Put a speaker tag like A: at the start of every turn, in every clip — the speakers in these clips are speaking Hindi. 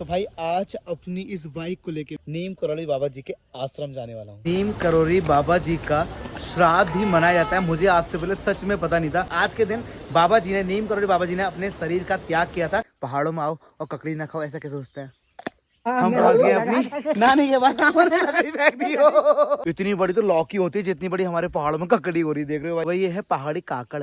A: तो भाई आज अपनी इस बाइक को लेके नीम करौली बाबा जी के आश्रम जाने वाला हूँ। नीम करौली बाबा जी का श्राद्ध भी मनाया जाता है। मुझे आज से पहले सच में पता नहीं था। आज के दिन बाबा जी ने, नीम करौली बाबा जी ने अपने शरीर का त्याग किया था। पहाड़ों में आओ और ककड़ी ना खाओ, ऐसा कैसे सोचते हैं? हम पहुंच गए अपनी ना, नहीं ये बात लकड़ी फेंक दी हो। इतनी बड़ी तो लौकी होती है जितनी बड़ी हमारे पहाड़ों में ककड़ी हो रही, देख रहे हो भाई। ये है पहाड़ी काकड़।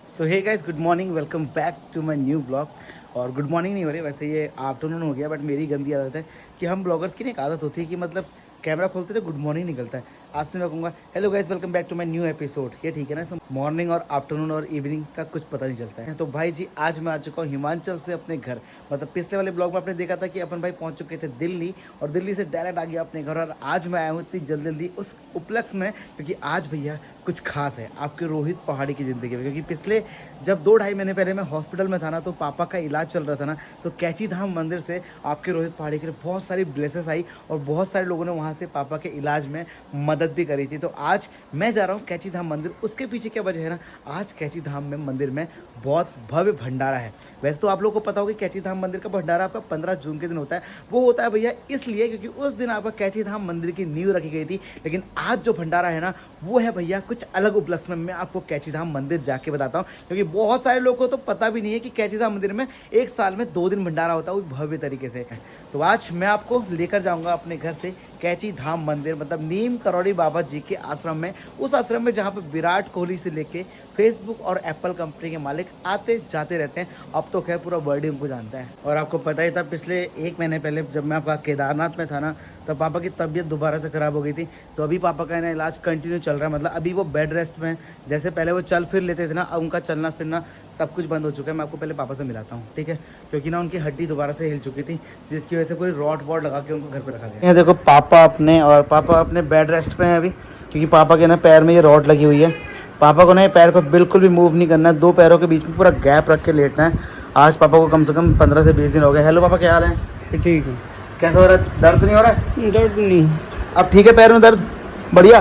A: So hey guys, good morning, welcome back to my new blog. और गुड मॉर्निंग नहीं हो रही, वैसे ये आफ्टरनून हो गया। बट मेरी गंदी आदत है कि हम ब्लॉगर्स की एक आदत होती है कि मतलब कैमरा खोलते तो गुड मॉर्निंग निकलता है। आज तो मैं कहूँगा hello guys, welcome back to my new episode. ये ठीक है ना, मॉर्निंग और आफ्टरनून और इवनिंग का कुछ पता नहीं चलता है। तो भाई जी आज मैं आ चुका हूँ हिमाचल से अपने घर। मतलब पिछले वाले ब्लॉग में आपने देखा था कि अपन भाई पहुँच चुके थे दिल्ली, और दिल्ली से डायरेक्ट आ गया अपने घर। और आज मैं आया हूँ इतनी जल्दी उस उपलक्ष्य में क्योंकि आज भैया कुछ खास है आपके रोहित पहाड़ी की ज़िंदगी में। क्योंकि पिछले जब 2-2.5 महीने पहले मैं हॉस्पिटल में था ना, तो पापा का इलाज चल रहा था ना, तो कैची धाम मंदिर से आपके रोहित पहाड़ी के लिए बहुत सारी ब्लेसेस आई और बहुत सारे लोगों ने वहाँ से पापा के इलाज में मदद भी करी थी। तो आज मैं जा रहा हूँ कैची धाम मंदिर। उसके पीछे क्या वजह है ना, आज कैची धाम में मंदिर में बहुत भव्य भंडारा है। वैसे तो आप लोगों को पता होगा कैची धाम मंदिर का भंडारा आपका 15 जून के दिन होता है। वो होता है भैया इसलिए क्योंकि उस दिन आपका कैची धाम मंदिर की नींव रखी गई थी। लेकिन आज जो भंडारा है ना, वो है भैया कुछ अलग उपलक्ष्य में। मैं आपको कैची धाम मंदिर जाके बताता हूँ, क्योंकि बहुत सारे लोगों को तो पता भी नहीं है कि कैची धाम मंदिर में एक साल में 2 दिन भंडारा होता है, वो भव्य तरीके से। तो आज मैं आपको लेकर जाऊंगा अपने घर से कैची धाम मंदिर, मतलब नीम करौली बाबा जी के आश्रम में। उस आश्रम में जहाँ पे विराट कोहली से लेके फेसबुक और एप्पल कंपनी के मालिक आते जाते रहते हैं। अब तो खैर पूरा वर्ल्ड ही उनको जानता है। और आपको पता ही था पिछले 1 महीने पहले जब मैं आपका केदारनाथ में था ना, तब पापा की तबीयत दोबारा से ख़राब हो गई थी। तो अभी पापा का ना इलाज कंटिन्यू चल रहा है। मतलब अभी वो बेड रेस्ट में, जैसे पहले वो चल फिर लेते थे ना, अब उनका चलना फिरना सब कुछ बंद हो चुका है। मैं आपको पहले पापा से मिलाता हूँ, ठीक है? क्योंकि ना उनकी हड्डी दोबारा से हिल चुकी थी, जिसकी वजह से पूरी रॉड वॉड लगा के उनको घर पर रखा गया। ये देखो पापा अपने बेड रेस्ट पे हैं अभी, क्योंकि पापा के ना पैर में ये रॉड लगी हुई है। पापा को ना ये पैर को बिल्कुल भी मूव नहीं करना है, 2 पैरों के बीच में पूरा गैप रख के लेटना है। आज पापा को कम से कम 15 से 20 दिन हो गए। हेलो पापा, क्या हाल है?
B: ठीक है।
A: कैसा हो रहा है? दर्द नहीं हो रहा है?
B: दर्द नहीं।
A: अब ठीक है पैर में दर्द? बढ़िया।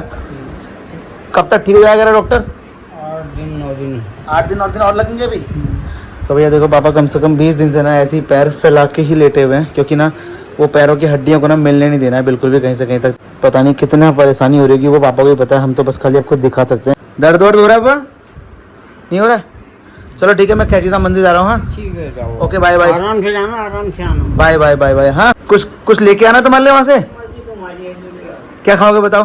A: कब तक ठीक हो जाएगा डॉक्टर?
B: 8 दिन 9 दिन।
A: 8 दिन और लगेंगे अभी? तो भैया देखो पापा कम से कम 20 दिन से ना ऐसे ही पैर फैला के ही लेटे हुए हैं, क्योंकि ना वो पैरों की हड्डियों को ना मिलने नहीं देना है बिल्कुल भी कहीं से कहीं तक। पता नहीं कितना परेशानी हो रही है, वो पापा को ही पता है, हम तो बस खाली आपको दिखा सकते हैं। दर्द वर्द हो रहा है पापा? नहीं हो रहा है? चलो ठीक है, मैं कैची धाम मंदिर जा रहा हूँ। हाँ
B: ठीक है, जाओ।
A: Okay, bye bye.
B: आराम से जाना, आराम से आना।
A: Bye bye bye bye. हाँ कुछ लेके आना तुम्हारे लिए वहाँ से। क्या खाओगे बताओ?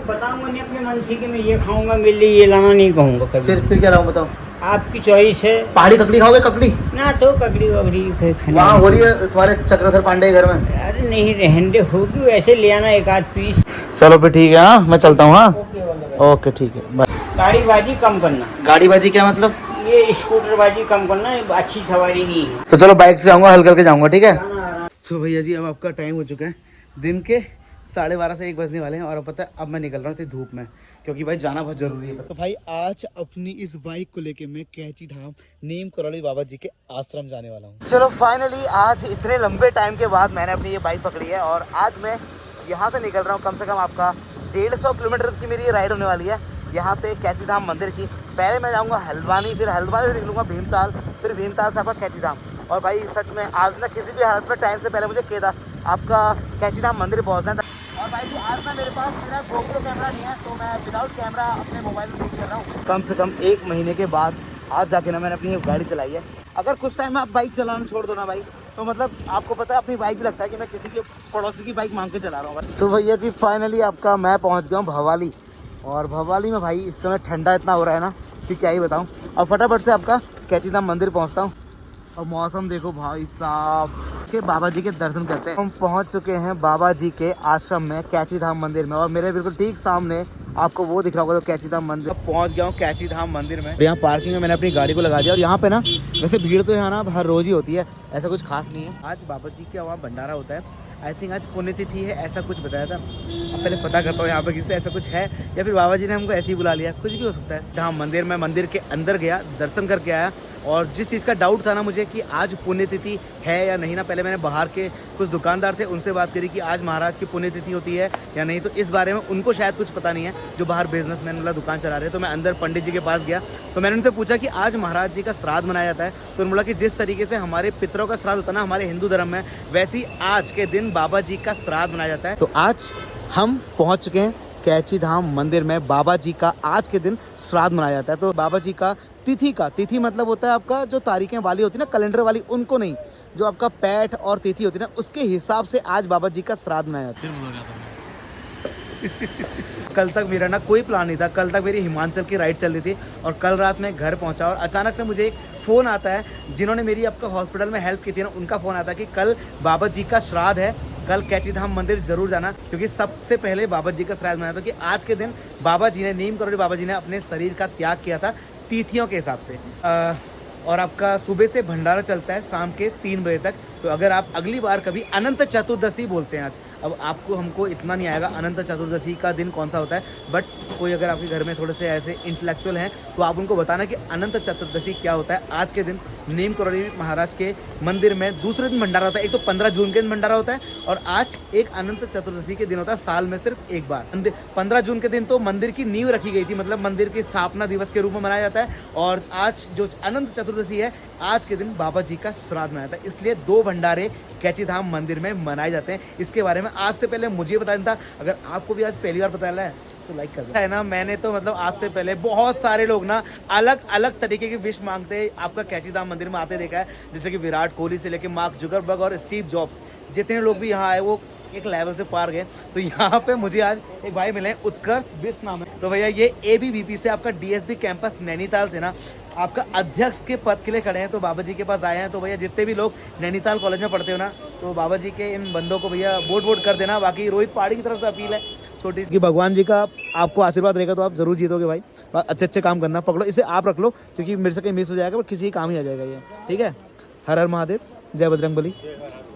B: बताऊंगा नहीं अपने मन से कि मैं ये खाऊंगा, मेरे लिए ये लाना नहीं कहूँगा कभी।
A: फिर क्या लाऊं बताओ?
B: आपकी चॉइस है।
A: पहाड़ी ककड़ी खाओगे? ककड़ी
B: ना तो ककड़ी वकड़ी
A: वहाँ हो रही है तुम्हारे चक्रधर पांडे घर में।
B: अरे नहीं, रहने होगी, वैसे ले आना 1 आध पीस।
A: चलो फिर ठीक है, हाँ मैं चलता हूँ। हाँ
B: ओके,
A: ओके ठीक है, बाय।
B: गाड़ीबाजी कम करना।
A: गाड़ीबाजी क्या मतलब?
B: ये स्कूटरबाजी कम करना, अच्छी सवारी नहीं है।
A: तो चलो बाइक से जाऊंगा, हल्का करके जाऊंगा, ठीक है?
B: आराम।
A: तो भैया जी अब आपका टाइम हो चुका है, दिन के 12:30 से 1 बजने वाले हैं। और अब पता है अब मैं निकल रहा हूँ इतनी धूप में, क्योंकि भाई जाना बहुत जरूरी है। तो भाई आज अपनी इस बाइक को लेके मैं कैची धाम नीम करौली बाबा जी के आश्रम जाने वाला हूँ। चलो फाइनली आज इतने लंबे टाइम के बाद मैंने अपनी ये बाइक पकड़ी है, और आज मैं यहाँ से निकल रहा हूँ। कम से कम आपका 150 किलोमीटर की मेरी ये राइड होने वाली है, यहाँ से कैची धाम मंदिर की। पहले मैं जाऊँगा हल्द्वानी, फिर हल्द्वानी से निकलूँगा भीमताल, फिर भीमताल से आपका कैची धाम। और भाई सच में आज ना किसी भी हालत में टाइम से पहले मुझे आपका कैची धाम मंदिर पहुँचना था। और भाई जी आज ना मेरे पास मेरा GoPro कैमरा नहीं है, तो मैं विदाउट कैमरा अपने मोबाइल में शूट कर रहा हूँ। कम से कम 1 महीने के बाद आज जाके ना मैंने अपनी ये गाड़ी चलाई है। अगर कुछ टाइम आप बाइक चलाना छोड़ दो ना भाई, तो मतलब आपको पता है अपनी बाइक भी लगता है कि मैं किसी के पड़ोसी की बाइक मांग के चला रहा हूँ। तो भैया जी फाइनली आपका मैं पहुँच गया हूँ भवाली। और भवाली में भाई इस समय ठंडा इतना हो रहा है ना कि क्या ही बताऊँ। और फटाफट से आपका कैची धाम मंदिर पहुँचता हूँ। और मौसम देखो भाई साहब, के बाबा जी के दर्शन करते हैं। हम पहुंच चुके हैं बाबा जी के आश्रम में कैची धाम मंदिर में, और मेरे बिल्कुल ठीक सामने आपको वो दिख रहा होगा तो कैची धाम मंदिर। अब पहुंच गया हूँ कैची धाम मंदिर में। यहाँ पार्किंग में मैंने अपनी गाड़ी को लगा दिया। और यहाँ पे ना वैसे भीड़ तो यहाँ ना हर रोज ही होती है, ऐसा कुछ खास नहीं है। आज बाबा जी का वहाँ भंडारा होता है, आई थिंक आज पुण्यतिथि है, ऐसा कुछ बताया था। अब पहले पता करता हूँ यहाँ पे किससे ऐसा कुछ है, या फिर बाबा जी ने हमको ऐसे ही बुला लिया, कुछ भी हो सकता है। जहाँ मंदिर में मंदिर के अंदर गया, दर्शन करके आया, और जिस चीज़ का डाउट था ना मुझे कि आज पुण्यतिथि है या नहीं ना, पहले मैंने बाहर के कुछ दुकानदार थे उनसे बात करी कि आज महाराज की पुण्यतिथि होती है या नहीं, तो इस बारे में उनको शायद कुछ पता नहीं है जो बाहर बिजनेसमैन वाला दुकान चला रहे हैं। तो मैं अंदर पंडित जी के पास गया तो मैंने उनसे पूछा कि आज महाराज जी का श्राद्ध मनाया जाता है। तो उन्होंने बोला कि जिस तरीके से हमारे पितरों का श्राद्ध होता है ना हमारे हिंदू धर्म में, वैसे ही आज के दिन बाबा जी का श्राद्ध मनाया जाता है। तो आज हम पहुँच चुके हैं कैची धाम मंदिर में। बाबा जी का आज के दिन श्राद्ध मनाया जाता है। तो बाबा जी का तिथि मतलब होता है आपका जो तारीखें वाली होती है ना, कैलेंडर वाली, उनको नहीं, जो आपका पैठ और तिथि होती है ना उसके हिसाब से आज बाबा जी का श्राद्ध मनाया जाता है। कल तक मेरा ना कोई प्लान नहीं था, कल तक मेरी हिमाचल की राइड चल रही थी और कल रात में घर पहुंचा और अचानक से मुझे एक फ़ोन आता है, जिन्होंने मेरी आपका हॉस्पिटल में हेल्प की थी ना उनका फ़ोन आता है कि कल बाबा जी का श्राद्ध है, कल कैची धाम मंदिर जरूर जाना, क्योंकि सबसे पहले बाबा जी का श्राद्ध मनाया था कि आज के दिन बाबा जी ने, नीम करोड़ी बाबा जी ने अपने शरीर का त्याग किया था तिथियों के हिसाब से। और आपका सुबह से भंडारा चलता है शाम के 3 बजे तक। तो अगर आप अगली बार कभी अनंत चतुर्दशी बोलते हैं आज, अब आपको हमको इतना नहीं आएगा अनंत चतुर्दशी का दिन कौन सा होता है, बट कोई अगर आपके घर में थोड़े से ऐसे इंटेलेक्चुअल हैं तो आप उनको बताना कि अनंत चतुर्दशी क्या होता है। आज के दिन नीम करोड़ी महाराज के मंदिर में दूसरे दिन भंडारा होता है। एक तो 15 जून के दिन भंडारा होता है और आज एक अनंत चतुर्दशी के दिन होता है, साल में सिर्फ एक बार। 15 जून के दिन तो मंदिर की नींव रखी गई थी, मतलब मंदिर की स्थापना दिवस के रूप में मनाया जाता है। और आज जो अनंत चतुर्दशी है, आज के दिन बाबा जी का श्राद्ध मनाया जाता है, इसलिए 2 भंडारे कैची धाम मंदिर में मनाए जाते हैं। इसके बारे में आज से पहले मुझे बताया था, अगर आपको भी आज पहली बार पता चला है तो लाइक कर दो। है ना, मैंने तो मतलब आज से पहले बहुत सारे लोग ना अलग अलग तरीके की विश मांगते हैं आपका कैची धाम मंदिर में आते देखा है, जैसे कि विराट कोहली से लेके मार्क जुकरबर्ग और स्टीव जॉब्स, जितने लोग भी यहाँ आए वो एक लेवल से पार गए। तो यहाँ पे मुझे आज एक भाई मिले, उत्कर्ष बिस्ट नाम है। तो भैया ये ABVP से आपका DSB कैंपस नैनीताल से ना आपका अध्यक्ष के पद के लिए खड़े हैं, तो बाबा जी के पास आए हैं। तो भैया जितने भी लोग नैनीताल कॉलेज में पढ़ते हो ना, तो बाबा जी के इन बंदों को भैया वोट कर देना। बाकी रोहित पहाड़ी की तरफ से अपील है छोटी सी, भगवान जी का आपको आशीर्वाद रहेगा तो आप जरूर जीतोगे भाई। अच्छे काम करना, पकड़ो इसे, आप रख लो क्योंकि मेरे से कहीं मिस हो जाएगा, बट किसी काम ही आ जाएगा ये, ठीक है। हर हर महादेव, जय बजरंगबली।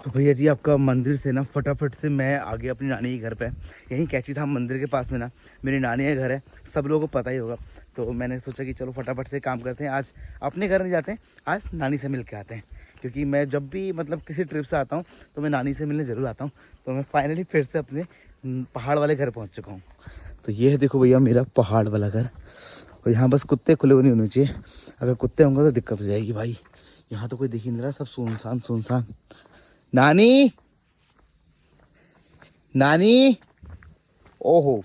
A: तो भैया जी आपका मंदिर से ना फटाफट से मैं आ गया अपनी नानी के घर पे। यहीं कैची धाम मंदिर के पास में ना मेरी नानी का घर है, सब लोगों को पता ही होगा। तो मैंने सोचा कि चलो फटाफट से काम करते हैं, आज अपने घर नहीं जाते हैं, आज नानी से मिल के आते हैं, क्योंकि मैं जब भी मतलब किसी ट्रिप से आता हूँ तो मैं नानी से मिलने ज़रूर आता हूँ। तो मैं फाइनली फिर से अपने पहाड़ वाले घर पहुँच चुका हूँ। तो ये है देखो भैया मेरा पहाड़ वाला घर, और यहाँ बस कुत्ते खुले हुए नहीं होने चाहिए, अगर कुत्ते होंगे तो दिक्कत हो जाएगी भाई। यहाँ तो कोई दिख ही नहीं रहा, सब सुनसान। नानी, नानी, ओहो,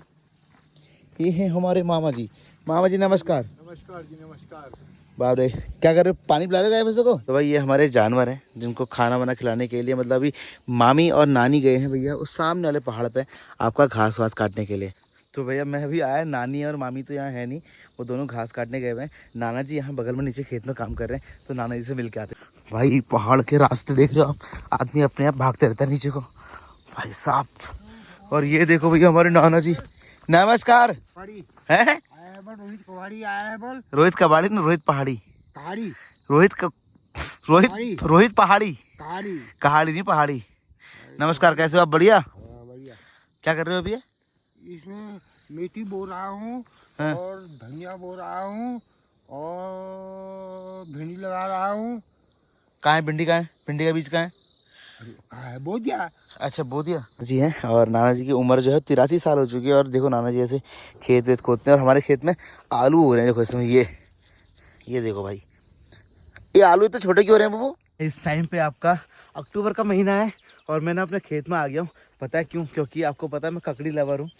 A: ये हैं हमारे मामा जी। मामा जी नमस्कार।
C: नमस्कार जी, नमस्कार।
A: बाप रे, क्या कर रहे हो, पानी पिला रहे हो गाय भैंसों को? तो भाई ये हमारे जानवर हैं जिनको खाना वाना खिलाने के लिए, मतलब अभी मामी और नानी गए हैं भैया उस सामने वाले पहाड़ पे आपका घास वास काटने के लिए। तो भैया मैं अभी आया, नानी और मामी तो यहाँ है नहीं, वो दोनों घास काटने गए हुए हैं। नाना जी यहाँ बगल में नीचे खेत में काम कर रहे हैं, तो नाना जी से मिल के आते हैं। भाई पहाड़ के रास्ते देख रहे हो आप, आदमी अपने आप भागते रहता है नीचे को भाई साहब। और ये देखो भैया हमारे नाना जी, नमस्कार। है
C: रोहित कबाड़ी आया है, बोल।
A: रोहित कबाड़ी ना, रोहित पहाड़ी।
C: कहाड़ी,
A: रोहित पहाड़ी, कहाड़ी नहीं पहाड़ी। नमस्कार, कैसे हो आप? बढ़िया।
C: बढ़िया।
A: क्या कर रहे हो अभी?
C: इसमें मेथी बो रहा हूँ और धनिया बो रहा हूँ और भिंडी लगा रहा हूँ।
A: कहाँ है भिंडी? कहाँ है भिंडी का बीज? कहाँ है?
C: बो दिया।
A: अच्छा बो दिया जी है। और नाना जी की उम्र जो है 83 साल हो चुकी है। और देखो नाना जी ऐसे खेत वेत खोदते हैं, और हमारे खेत में आलू हो रहे हैं। देखो इसमें ये देखो भाई, ये आलू इतने छोटे क्यों हो रहे हैं बाबू? इस टाइम पे आपका अक्टूबर का महीना है और मैं ना अपने खेत में आ गया हूँ। पता है क्यों? क्योंकि आपको पता है मैं ककड़ी लवर हूँ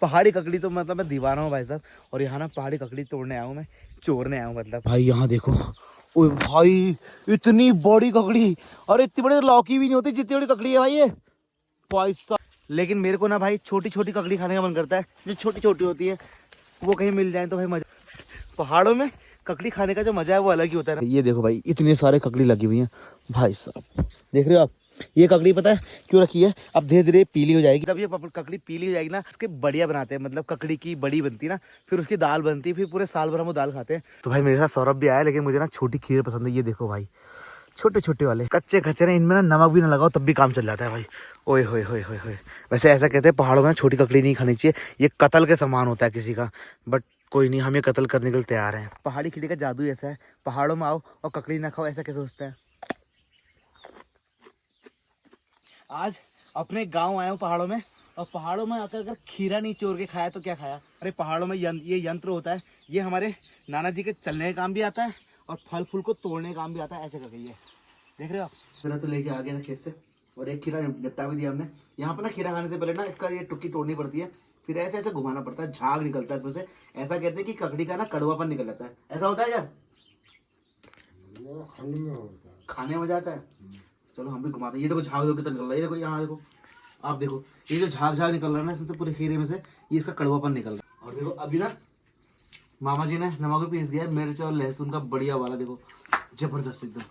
A: पहाड़ी ककड़ी तो मतलब मैं दीवाना हूँ भाई साहब। और यहाँ ना पहाड़ी ककड़ी तोड़ने आया हूँ, मैं चोरने आया हूँ मतलब। भाई यहाँ देखो, ओए भाई इतनी बड़ी ककड़ी, और इतनी बड़ी लौकी भी नहीं होती जितनी बड़ी ककड़ी है भाई ये भाई साहब। लेकिन मेरे को ना भाई छोटी छोटी ककड़ी खाने का मन करता है, जो छोटी छोटी होती है वो कहीं मिल जाए तो भाई मजा। पहाड़ों में ककड़ी खाने का जो मजा है वो अलग ही होता है ना। ये देखो भाई इतने सारे ककड़ी लगी हुई हैं भाई साहब, देख रहे हो आप? ये ककड़ी पता है क्यों रखी है? अब धीरे धीरे पीली हो जाएगी, जब ये ककड़ी पीली हो जाएगी ना, उसके बढ़िया बनाते हैं, मतलब ककड़ी की बड़ी बनती है ना, फिर उसकी दाल बनती है, फिर पूरे साल भर हम वो दाल खाते हैं। तो भाई मेरे साथ सौरभ भी आया, लेकिन मुझे ना छोटी खीर पसंद है। ये देखो भाई छोटे छोटे वाले कच्चे खच्चे, इनमें ना नमक भी ना लगाओ तब भी काम चल जाता है भाई। ओए होए होए होए होए। वैसे ऐसा कहते हैं पहाड़ों में छोटी ककड़ी नहीं खानी चाहिए, ये कत्ल के समान होता है किसी का, बट कोई नहीं, हम ये कत्ल करने के लिए तैयार हैं। पहाड़ी खिड़ी का जादू ऐसा है, पहाड़ों में आओ और ककड़ी ना खाओ, ऐसा कैसे सोचता है। आज अपने गांव आया हूँ पहाड़ों में, और पहाड़ों में आकर अगर खीरा नहीं चोर के खाया तो क्या खाया। अरे पहाड़ों में ये यंत्र होता है, ये हमारे नाना जी के चलने का काम भी आता है और फल फूल को तोड़ने का काम भी आता है। ऐसे करके ये देख रहे हो आप। मेरा तो लेके आ गया ना खेत से, और एक खीरा निपटा भी दिया हमने। यहाँ पर ना खीरा खाने से पहले ना इसका ये टुक्की तोड़नी पड़ती है, फिर ऐसे ऐसे घुमाना पड़ता है, झाग निकलता है इसमें से। ऐसा कहते हैं कि ककड़ी का ना कड़वापन निकल जाता है। ऐसा होता है क्या? खाने में जाता है। चलो हम भी घुमाते हैं। ये देखो झाग देखो कितना निकल रहा है, ये देखो यहाँ देखो, आप देखो ये जो झाग निकल रहा है ना इससे पूरे खीरे में से, ये इसका कड़वापन निकल रहा है। और देखो अभी ना मामा जी ने नमक पीस दिया है, मिर्च और लहसुन का बढ़िया वाला, देखो जबरदस्त एकदम।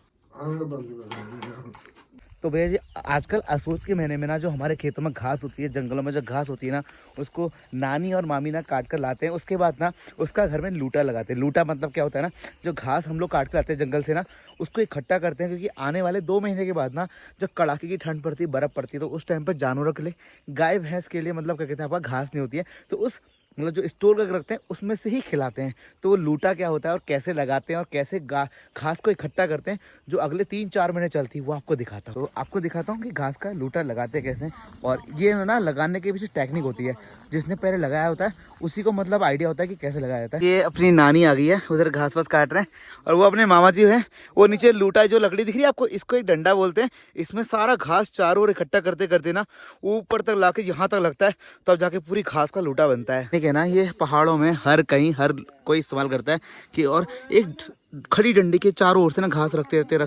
A: तो भैया जी आजकल असोच के महीने में ना जो हमारे खेतों में घास होती है, जंगलों में जो घास होती है ना, उसको नानी और मामी ना काट कर लाते हैं। उसके बाद ना उसका घर में लूटा लगाते हैं। लूटा मतलब क्या होता है ना, जो घास हम लोग काट कर लाते हैं जंगल से ना, उसको इकट्ठा करते हैं, क्योंकि आने वाले 2 महीने के बाद ना जब कड़ाके की ठंड पड़ती है, बर्फ़ पड़ती है, तो उस टाइम पर जानवरों के लिए, गाय भैंस के लिए मतलब क्या कहते हैं आपका, घास नहीं होती है, तो उस मतलब जो स्टोर करके रखते हैं उसमें से ही खिलाते हैं। तो वो लूटा क्या होता है और कैसे लगाते हैं और कैसे घास को इकट्ठा करते हैं, जो अगले 3-4 महीने चलती है, वो आपको दिखाता हूँ। तो आपको दिखाता हूँ कि घास का लूटा लगाते कैसे। और ये ना लगाने के पीछे टेक्निक होती है, जिसने पहले लगाया होता है उसी को मतलब आइडिया होता है कि कैसे लगाया जाता है। ये अपनी नानी आ गई है, उधर घास वास काट रहे हैं, और वो अपने मामा जी हैं, वो नीचे लूटा जो लकड़ी दिख रही है आपको, इसको एक डंडा बोलते हैं। इसमें सारा घास चारों ओर इकट्ठा करते करते ना ऊपर तक लाके यहाँ तक लगता है, तब जाके पूरी घास का लूटा बनता है। ठीक है ना, ये पहाड़ों में हर कोई इस्तेमाल करता है कि, और एक खड़ी डंडी के चारों ओर से ना घास रखते रहते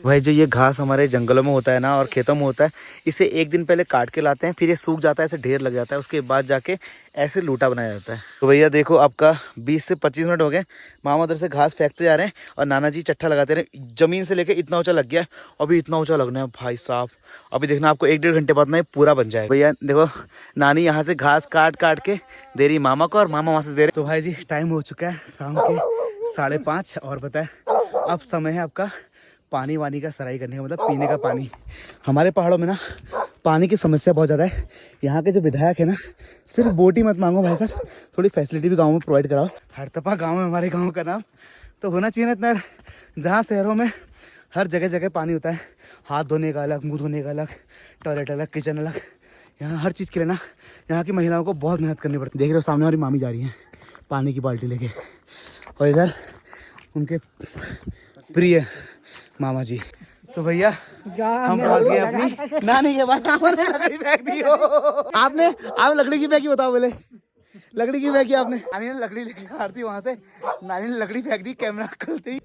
A: भाई। जो ये घास हमारे जंगलों में होता है ना और खेतों में होता है, इसे एक दिन पहले काट के लाते हैं, फिर ये सूख जाता है, ऐसे ढेर लग जाता है, उसके बाद जाके ऐसे लूटा बनाया जाता है। तो भैया देखो आपका 20 से 25 मिनट हो गए, मामा उधर से घास फेंकते जा रहे हैं और नाना जी चट्टा लगाते रहे। जमीन से लेके इतना ऊंचा लग गया, अभी इतना ऊंचा लगना है भाई साहब। अभी देखना आपको 1-1.5 घंटे बाद ना ये पूरा बन जाएगा। भैया देखो नानी यहाँ से घास काट के दे रही मामा को, और मामा वहाँ से दे रहे। तो भाई जी टाइम हो चुका है शाम के 5:30, और बताए अब समय है आपका पानी वानी का सराई करने का, मतलब पीने का पानी। हमारे पहाड़ों में ना पानी की समस्या बहुत ज़्यादा है। यहाँ के जो विधायक है ना, सिर्फ बोटी मत मांगो भाई साहब, थोड़ी फैसिलिटी भी गांव में प्रोवाइड कराओ। हरतपा गांव में हमारे गांव का नाम तो होना चाहिए ना इतना, जहाँ शहरों में हर जगह जगह पानी होता है, हाथ धोने का अलग, मुँह धोने का अलग, टॉयलेट अलग, किचन अलग। यहाँ हर चीज़ के लिए ना यहाँ की महिलाओं को बहुत मेहनत करनी पड़ती है। देख रहे हो सामने हमारी मामी जा रही हैं पानी की बाल्टी लेके, और इधर उनके प्रिय मामा जी। तो भैया हम पहुंच गए अपनी नानी के पास। लकड़ी फेंक दी हो आपने, आप लकड़ी की फेंकी, बताओ बोले लकड़ी की फेंकी आपने। नानी ने लकड़ी लेके आ रही वहां से, नानी ने लकड़ी फेंक दी कैमरा खोलते ही।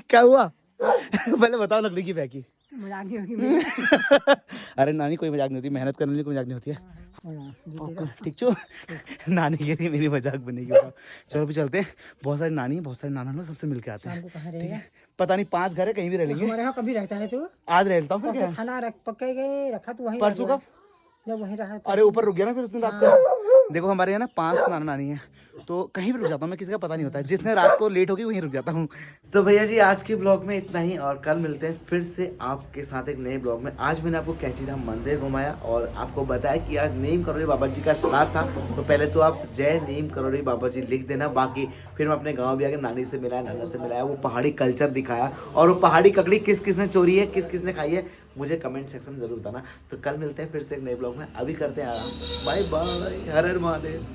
A: क्या हुआ पहले बताओ, लकड़ी की फेंकी।
D: मजाक नहीं होगी।
A: अरे नानी कोई मजाक नहीं होती, मेहनत करने के लिए कोई मजाक नहीं होती है। ठीक छो नानी कह रही मेरी मजाक बनेगी। चलो भी चलते हैं, बहुत सारी नानी बहुत सारे नाना लोग सबसे मिलके आते हैं।
D: कहाँ रहेगा?
A: पता नहीं 5 घर है, कहीं भी रह लेंगे।
D: हमारे यहाँ कभी रहता है तू?
A: आज रहता हूँ, फिर क्या
D: खाना पक्के गए रखा तू वहीं?
A: परसों कब?
D: जब वहीं रहा।
A: अरे ऊपर रुक गया ना फिर उसने रात को। देखो हमारे यहाँ ना 5 नाना नानी है, तो कहीं भी रुक जाता हूँ मैं, किसी का पता नहीं होता है, जिसने रात को लेट होगी वहीं रुक जाता हूँ। तो भैया जी आज के ब्लॉग में इतना ही, और कल मिलते हैं फिर से आपके साथ एक नए ब्लॉग में। आज मैंने आपको कैंची धाम मंदिर घुमाया और आपको बताया कि आज नीम करोड़ी बाबा जी का श्राद्ध था। तो पहले तो आप जय नीम करोड़ी बाबा जी लिख देना, बाकी फिर मैं अपने गाँव भी आके नानी से मिलाया, नाना से मिलाया, वो पहाड़ी कल्चर दिखाया, और वो पहाड़ी ककड़ी किस किसने चोरी है, किस किसने खाई है, मुझे कमेंट सेक्शन में जरूर बताना। तो कल मिलते हैं फिर से एक नए ब्लॉग में, अभी करते हैं आराम। बाय बाय, हर हर महादेव।